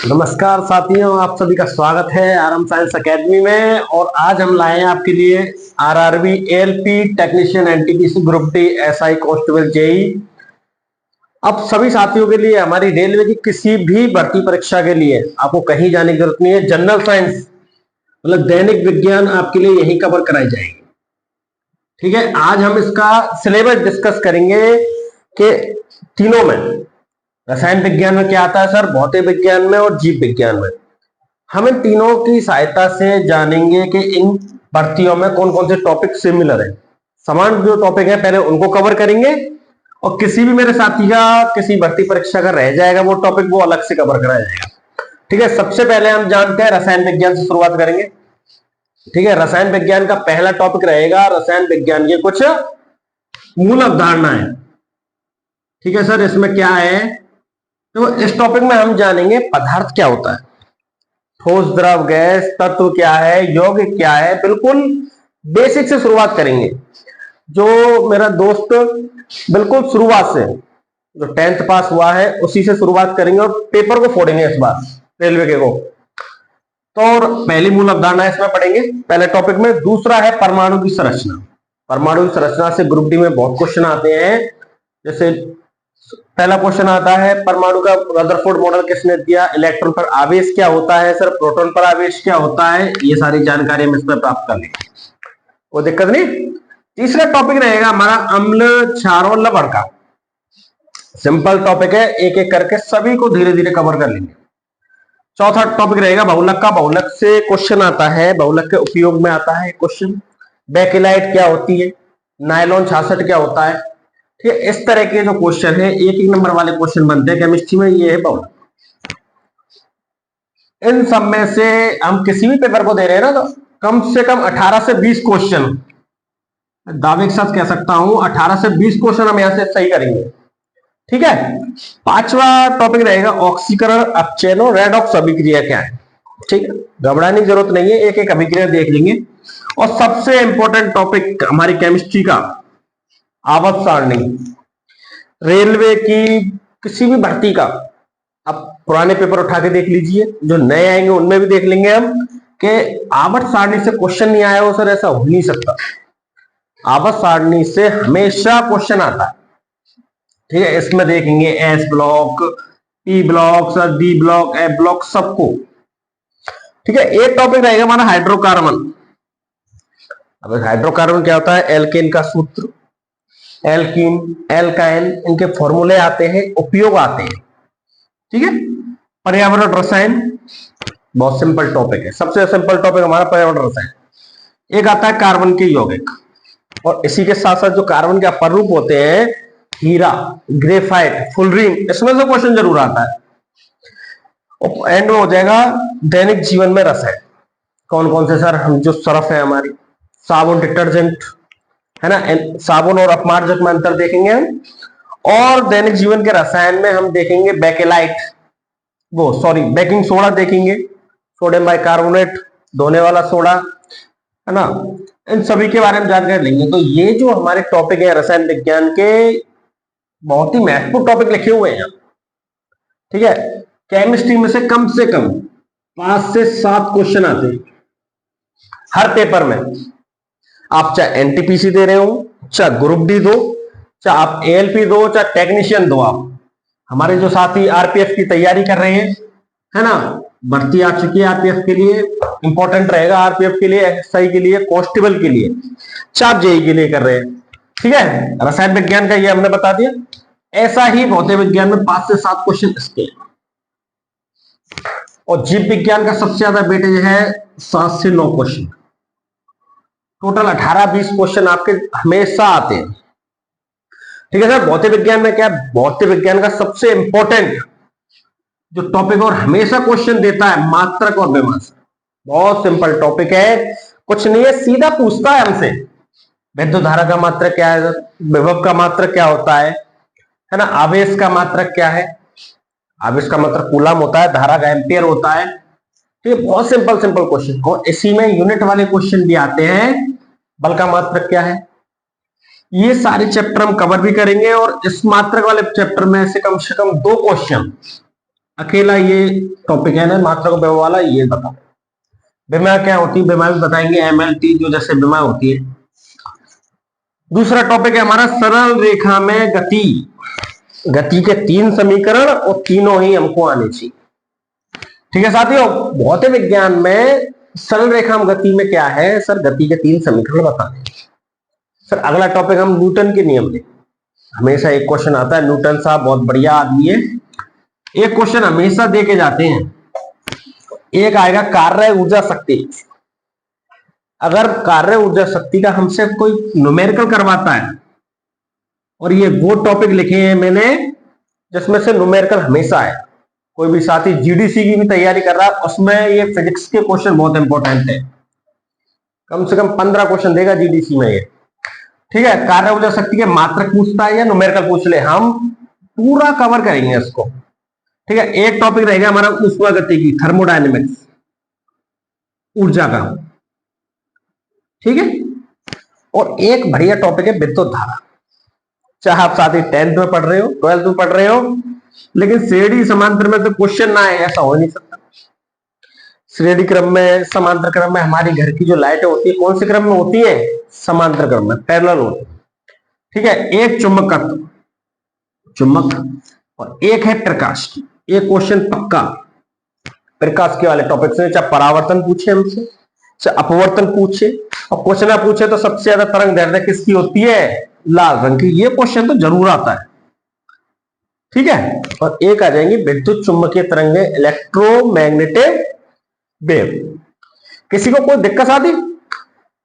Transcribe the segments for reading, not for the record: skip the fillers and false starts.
नमस्कार साथियों, आप सभी का स्वागत है आरएम साइंस एकेडमी में। और आज हम लाए हैं आपके लिए RRB ALP technician NTPC group D SI constable JE. अब सभी साथियों के लिए हमारी रेलवे की किसी भी भर्ती परीक्षा के लिए आपको कहीं जाने की जरूरत नहीं है। जनरल साइंस मतलब दैनिक विज्ञान आपके लिए यही कवर कराई जाएगी। ठीक है, आज हम इसका सिलेबस डिस्कस करेंगे कि तीनों में रसायन विज्ञान में क्या आता है सर, भौतिक विज्ञान में और जीव विज्ञान में। हम इन तीनों की सहायता से जानेंगे कि इन भर्तियों में कौन कौन से टॉपिक सिमिलर है। समान जो टॉपिक है पहले उनको कवर करेंगे, और किसी भी मेरे साथी का किसी भर्ती परीक्षा का रह जाएगा वो टॉपिक, वो अलग से कवर कराया जाएगा। ठीक है, सबसे पहले हम जानते हैं रसायन विज्ञान से शुरुआत करेंगे। ठीक है, रसायन विज्ञान का पहला टॉपिक रहेगा रसायन विज्ञान के कुछ मूल अवधारणाएं। ठीक है सर, इसमें क्या है तो इस टॉपिक में हम जानेंगे पदार्थ क्या होता है, ठोस द्रव गैस तत्व क्या है, यौगिक क्या है। बिल्कुल बेसिक से शुरुआत करेंगे। जो मेरा दोस्त बिल्कुल शुरुआत से जो 10th पास हुआ है उसी से शुरुआत करेंगे और पेपर को फोड़ेंगे इस बार रेलवे के को। तो और पहली मूल अवधारणा इसमें पढ़ेंगे पहले टॉपिक में। दूसरा है परमाणु की संरचना। परमाणु की संरचना से ग्रुप डी में बहुत क्वेश्चन आते हैं। जैसे पहला क्वेश्चन आता है परमाणु का रदरफोर्ड मॉडल किसने दिया, इलेक्ट्रॉन पर आवेश क्या होता है सर, प्रोटॉन पर आवेश क्या होता है, ये सारी जानकारी हम इसमें प्राप्त कर लेंगे, कोई दिक्कत नहीं। तीसरा टॉपिक रहेगा हमारा अम्ल क्षार और लवण का। सिंपल टॉपिक है, एक एक करके सभी को धीरे धीरे कवर कर लेंगे। चौथा टॉपिक रहेगा बहुलक का। बहुलक से क्वेश्चन आता है, बहुलक के उपयोग में आता है क्वेश्चन। बेकेलाइट क्या होती है, नायलॉन 66 क्या होता है। ठीक है, इस तरह के जो क्वेश्चन है एक एक नंबर वाले क्वेश्चन बनते हैं केमिस्ट्री में, ये है बहुलक। इन सब में से हम किसी भी पेपर को दे रहे हैं ना, तो कम से कम 18 से 20 क्वेश्चन, दावे के साथ कह सकता हूं 18 से 20 क्वेश्चन हम यहां से सही करेंगे। ठीक है, पांचवा टॉपिक रहेगा ऑक्सीकरण, अपचयन और रेडॉक्स अभिक्रिया क्या है। ठीक है, घबराने की जरूरत नहीं है, एक एक अभिक्रिया देख लेंगे। और सबसे इंपॉर्टेंट टॉपिक हमारी केमिस्ट्री का आवर्त सारणी। रेलवे की किसी भी भर्ती का अब पुराने पेपर उठा के देख लीजिए, जो नए आएंगे उनमें भी देख लेंगे हम कि आवर्त सारणी से क्वेश्चन नहीं आया हो सर, ऐसा हो नहीं सकता। आवर्त सारणी से हमेशा क्वेश्चन आता है। ठीक है, इसमें देखेंगे S block, P block, sir D block, F block, सबको। ठीक है, एक टॉपिक रहेगा हमारा हाइड्रोकार्बन। अब हाइड्रोकार्बन क्या होता है, एल्केन का सूत्र, एल्कीन, एल्काइन, इनके फॉर्मूले आते हैं, उपयोग आते हैं। ठीक है, पर्यावरण रसायन बहुत सिंपल टॉपिक है, सबसे सिंपल टॉपिक हमारा पर्यावरण रसायन। एक आता है कार्बन के यौगिक, और इसी के साथ साथ जो कार्बन के अपरूप होते हैं, हीरा, ग्रेफाइट, फुलरीन, इसमें से क्वेश्चन जरूर आता है। और एंड में हो जाएगा दैनिक जीवन में रसायन। कौन कौन से सर, हम जो सरफ है हमारी, साबुन, डिटर्जेंट है ना, साबुन और अपमार्जक में अंतर देखेंगे हम। और दैनिक जीवन के रसायन में हम देखेंगे बेकेलाइट, वो सॉरी बेकिंग सोडा देखेंगे, सोडियम बाइकार्बोनेट, धोने वाला सोडा है ना, इन सभी के बारे में जानकारी लेंगे। तो ये जो हमारे टॉपिक है रसायन विज्ञान के, बहुत ही महत्वपूर्ण टॉपिक लिखे हुए हैं। ठीक है, केमिस्ट्री में से कम 5 से 7 क्वेश्चन आते हैं हर पेपर में। आप चाहे एनटीपीसी दे रहे हो, चाहे ग्रुप डी दो, चाहे आप एएलपी दो, चाहे टेक्नीशियन दो। आप हमारे जो साथी आरपीएफ की तैयारी कर रहे हैं है ना, भर्ती आ चुकी है आरपीएफ के लिए, इंपॉर्टेंट रहेगा आरपीएफ के लिए, एसआई के लिए, कांस्टेबल के लिए, चाप जेई के लिए कर रहे हैं। ठीक है, रसायन विज्ञान का ये हमने बता दिया। ऐसा ही भौतिक विज्ञान में 5 से 7 क्वेश्चन इसके। और जीव विज्ञान का सबसे ज्यादा वेटेज है 7 से 9 क्वेश्चन। टोटल 18-20 क्वेश्चन आपके हमेशा आते हैं। ठीक है सर, भौतिक विज्ञान में क्या है, भौतिक विज्ञान का सबसे इंपॉर्टेंट जो टॉपिक और हमेशा क्वेश्चन देता है, मात्रक और विमर्श। बहुत सिंपल टॉपिक है, कुछ नहीं है, सीधा पूछता है हमसे विद्युत धारा का मात्रक क्या है, विभव का मात्रक क्या होता है ना, आवेश का मात्रक क्या है, आवेश का मात्रक कूलम होता है, धारा का एम्पियर होता है। ठीक है, बहुत सिंपल सिंपल क्वेश्चन। और इसी में यूनिट वाले क्वेश्चन भी आते हैं, बल का मात्रक क्या है। ये सारे चैप्टर हम कवर भी करेंगे, और इस मात्रक वाले चैप्टर में से कम 2 क्वेश्चन अकेला ये टॉपिक है ना मात्रक व्यय वाला, ये बताओ बीमा क्या होती है, बीमा भी बताएंगे, एमएलटी जो जैसे बीमा होती है। दूसरा टॉपिक है हमारा सरल रेखा में गति। गति के 3 समीकरण और तीनों ही हमको आने चाहिए। ठीक है साथियों, भौतिक विज्ञान में सरल रेखा में गति में क्या है सर, गति के 3 समीकरण बताने। सर अगला टॉपिक हम न्यूटन के नियम लें। हमेशा एक क्वेश्चन आता है, न्यूटन साहब बहुत बढ़िया आदमी है, एक क्वेश्चन हमेशा दे के जाते हैं। एक आएगा कार्य ऊर्जा शक्ति। अगर कार्य ऊर्जा शक्ति का हमसे कोई न्यूमेरिकल करवाता है, और ये वो टॉपिक लिखे हैं मैंने जिसमें से न्यूमेरिकल हमेशा है, कोई भी साथी जीडीसी की भी तैयारी कर रहा है उसमें ये फिजिक्स के क्वेश्चन बहुत इंपॉर्टेंट है, कम से कम 15 क्वेश्चन देगा जीडीसी में ये। ठीक है, कार्य ऊर्जा शक्ति के मात्रक पूछता है या न्यूमेरिकल पूछ ले, हम पूरा कवर करेंगे इसको। ठीक है, एक टॉपिक रहेगा हमारा ऊष्मा गति की, थर्मोडायनेमिक्स, ऊर्जा का। ठीक है, और एक बढ़िया टॉपिक है विद्युत धारा। चाहे आप साथी 10th में पढ़ रहे हो, 12th में पढ़ रहे हो, लेकिन श्रेणी समांतर में तो क्वेश्चन ना आए ऐसा हो नहीं सकता। श्रेणी क्रम में, समांतर क्रम में हमारी घर की जो लाइटें होती है कौन से क्रम में होती है, समांतर क्रम में, पैरेलल होती है। ठीक है, एक चुंबकत्व, चुंबक, और एक है प्रकाश की। एक क्वेश्चन पक्का प्रकाश के वाले टॉपिक से, चाहे परावर्तन पूछे हमसे, चाहे अपवर्तन पूछे, और क्वेश्चन पूछे तो सबसे ज्यादा तरंग दैर्ध्य किसकी होती है, लाल रंग की। ये क्वेश्चन तो जरूर आता है। ठीक है, और एक आ जाएंगे विद्युत चुंबकीय तरंगें, इलेक्ट्रोमैग्नेटिक वेव। किसी को कोई दिक्कत आती?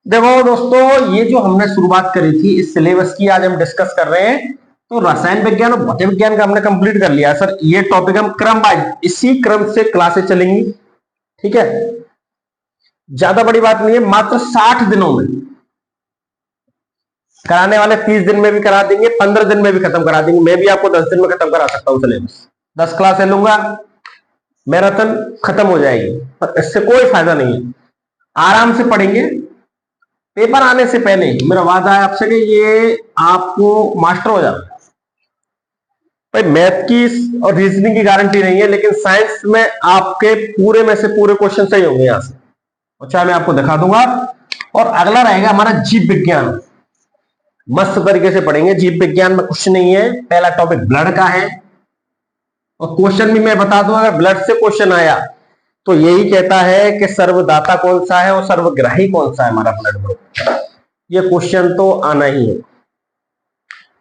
देखो दोस्तों, ये जो हमने शुरुआत करी थी इस सिलेबस की, आज हम डिस्कस कर रहे हैं, तो रसायन विज्ञान और भौतिक विज्ञान का हमने कंप्लीट कर लिया सर। ये टॉपिक हम क्रम वाइज इसी क्रम से क्लासेस चलेंगी। ठीक है, ज्यादा बड़ी बात नहीं है, मात्र 60 दिनों में कराने वाले 30 दिन में भी करा देंगे, 15 दिन में भी खत्म करा देंगे। मैं भी आपको 10 दिन में खत्म करा सकता हूं सिलेबस, 10 क्लासें लूंगा, मैराथन खत्म हो जाएगी, पर इससे कोई फायदा नहीं है। आराम से पढ़ेंगे, पेपर आने से पहले मेरा वादा है आपसे कि ये आपको मास्टर हो जाएगा। भाई मैथ की और रीजनिंग की गारंटी नहीं है, लेकिन साइंस में आपके पूरे में से पूरे क्वेश्चन सही होंगे यहां से, और चाहे मैं आपको दिखा दूंगा। और अगला रहेगा हमारा जीव विज्ञान, मस्त तरीके से पढ़ेंगे। जीव विज्ञान में कुछ नहीं है, पहला टॉपिक ब्लड का है, और क्वेश्चन भी मैं बता दूं, अगर ब्लड से क्वेश्चन आया तो यही कहता है कि सर्वदाता कौन सा है और सर्वग्राही कौन सा है हमारा ब्लड ग्रुप। ये क्वेश्चन तो आना ही है,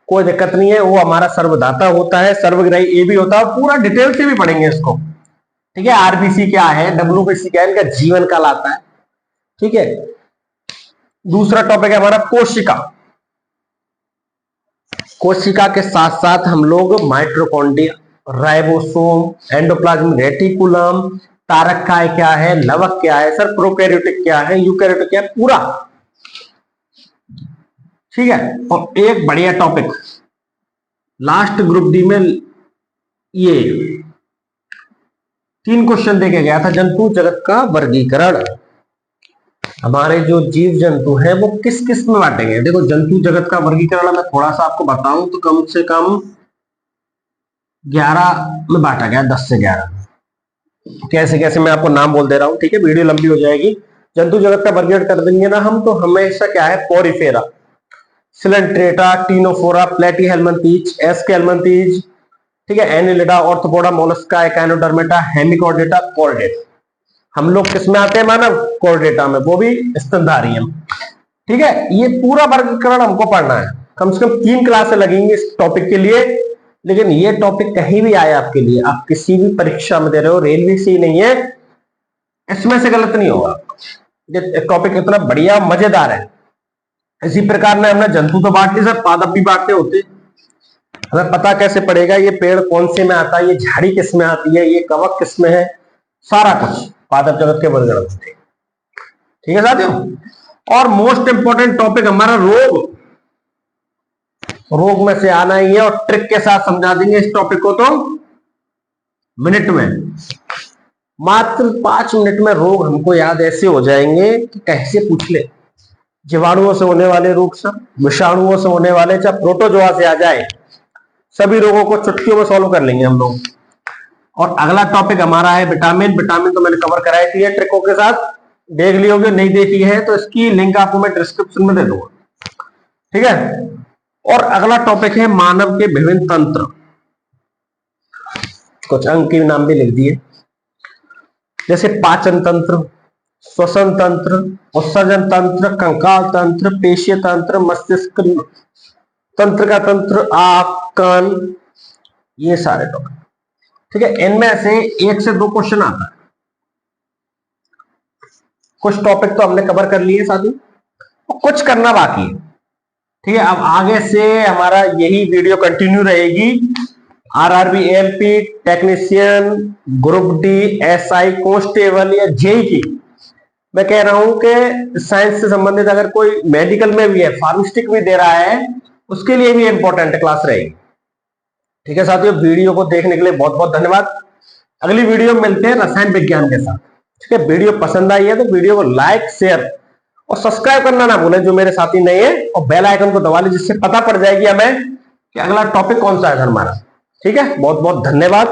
कोई दिक्कत नहीं है। वो हमारा सर्वदाता होता है, सर्वग्राही ए भी होता है, पूरा डिटेल से भी पढ़ेंगे इसको। ठीक है, आरबीसी क्या है, डब्ल्यूबीसी क्या है, इनका जीवन काल आता है। ठीक है, दूसरा टॉपिक है हमारा कोशिका। कोशिका के साथ साथ हम लोग माइटोकॉन्ड्रिया, राइबोसोम, एंडोप्लाज्मिक रेटिकुलम, तारक काय क्या है, लवक क्या है सर, प्रोकैरियोटिक क्या है, यूकैरियोटिक क्या है, पूरा। ठीक है, और एक बढ़िया टॉपिक लास्ट ग्रुप डी में ये 3 क्वेश्चन देके गया था, जंतु जगत का वर्गीकरण। हमारे जो जीव जंतु हैं वो किस किस में बांटेंगे। देखो जंतु जगत का वर्गीकरण मैं थोड़ा सा आपको बताऊं तो कम से कम 11 में बांटा गया, 10 से 11। कैसे कैसे मैं आपको नाम बोल दे रहा हूं, ठीक है, वीडियो लंबी हो जाएगी। जंतु जगत का वर्गीकरण कर देंगे ना हम, तो हमेशा क्या है, पोरिफेरा, सिलेंट्रेटा, टीनोफोरा, प्लेटीहेल्मिंथीज, एस्केल्मिंथीज, ठीक है, Annelida, arthropoda, Mollusca, echinodermata, hemichordata, Chordata. हम लोग किसमें आते हैं मानव, कॉर्डेटा में, वो भी स्तनधारी हम। ठीक है, ये पूरा वर्गीकरण हमको पढ़ना है, कम से कम 3 क्लासें लगेंगी इस टॉपिक के लिए। लेकिन ये टॉपिक कहीं भी आए आपके लिए, आप किसी भी परीक्षा में दे रहे हो, रेलवे से ही नहीं है, इसमें से गलत नहीं होगा। ये टॉपिक इतना बढ़िया मजेदार है। इसी प्रकार में हमने जंतु तो बांट ली सर, पादप भी बांटने होते। हमें पता कैसे पड़ेगा ये पेड़ कौन से में आता है, ये झाड़ी किस में आती है, ये कवक किस में है, सारा कुछ पादप जगत के वर्गीकरण होते हैं। ठीक है साथियों, और मोस्ट इंपोर्टेंट टॉपिक हमारा रोग। रोग में से आना ही है, और ट्रिक के साथ समझा देंगे इस टॉपिक को तो मिनट में, मात्र 5 मिनट में रोग हमको याद ऐसे हो जाएंगे कि कैसे पूछ ले। जीवाणुओं से होने वाले रोग सब, विषाणुओं से होने वाले, चाहे प्रोटोजोआ से आ जाए, सभी रोगों को चुटकियों में सॉल्व कर लेंगे हम लोग। और अगला टॉपिक हमारा है विटामिन। विटामिन तो मैंने कवर कराई थी ट्रिकों के साथ, देख ली होगी, नहीं देखी है तो इसकी लिंक आपको मैं डिस्क्रिप्शन में दे दूंगा, ठीक है। और अगला टॉपिक है मानव के विभिन्न तंत्र, कुछ अंक के नाम भी लिख दिए, जैसे पाचन तंत्र, श्वसन तंत्र, उत्सर्जन तंत्र, कंकाल तंत्र, पेशीय तंत्र, मस्तिष्क तंत्र का तंत्र, आंख, कान, ये सारे टॉपिक, ठीक है। इनमें से 1 से 2 क्वेश्चन आता है। कुछ टॉपिक तो हमने कवर कर लिए साथी, और कुछ करना बाकी है, ठीक है। अब आगे से हमारा यही वीडियो कंटिन्यू रहेगी। RRB, MP, technician, group D, SI, constable या जेई की, मैं कह रहा हूं कि साइंस से संबंधित अगर कोई मेडिकल में भी है, फार्मास्टिक भी दे रहा है, उसके लिए भी इंपॉर्टेंट क्लास रहेगी, ठीक है साथियों। वीडियो को देखने के लिए बहुत बहुत धन्यवाद। अगली वीडियो में मिलते हैं रसायन विज्ञान के साथ, ठीक है। वीडियो पसंद आई है तो वीडियो को लाइक, शेयर और सब्सक्राइब करना ना भूलें जो मेरे साथी नए हैं, और बेल आइकन को दबा लें जिससे पता पड़ जाएगी हमें कि अगला टॉपिक कौन सा है हमारा, ठीक है। बहुत बहुत धन्यवाद।